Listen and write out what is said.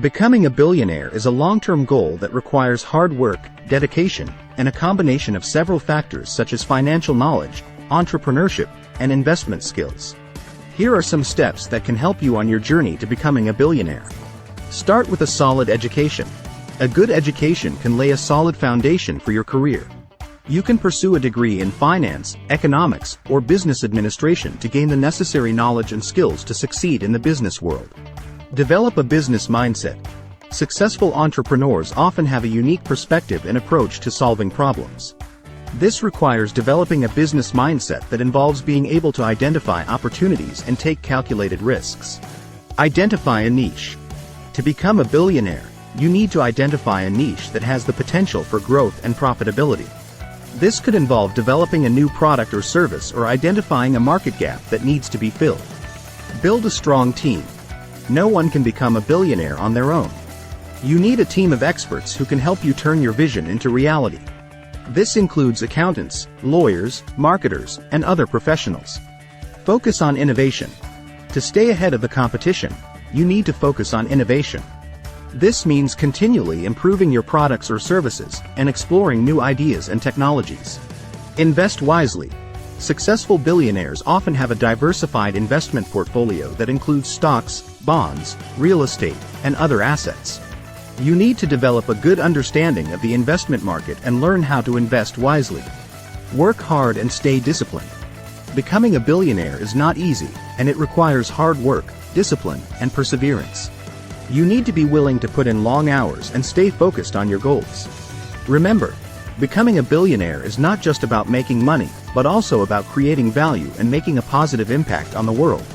Becoming a billionaire is a long-term goal that requires hard work, dedication, and a combination of several factors such as financial knowledge, entrepreneurship, and investment skills. Here are some steps that can help you on your journey to becoming a billionaire. Start with a solid education. A good education can lay a solid foundation for your career. You can pursue a degree in finance, economics, or business administration to gain the necessary knowledge and skills to succeed in the business world. Develop a business mindset. Successful entrepreneurs often have a unique perspective and approach to solving problems. This requires developing a business mindset that involves being able to identify opportunities and take calculated risks. Identify a niche. To become a billionaire, you need to identify a niche that has the potential for growth and profitability. This could involve developing a new product or service or identifying a market gap that needs to be filled. Build a strong team. No one can become a billionaire on their own. You need a team of experts who can help you turn your vision into reality. This includes accountants, lawyers, marketers, and other professionals. Focus on innovation. To stay ahead of the competition, you need to focus on innovation. This means continually improving your products or services and exploring new ideas and technologies. Invest wisely. Successful billionaires often have a diversified investment portfolio that includes stocks, bonds, real estate, and other assets. You need to develop a good understanding of the investment market and learn how to invest wisely. Work hard and stay disciplined. Becoming a billionaire is not easy, and it requires hard work, discipline, and perseverance. You need to be willing to put in long hours and stay focused on your goals. Remember, becoming a billionaire is not just about making money, but also about creating value and making a positive impact on the world.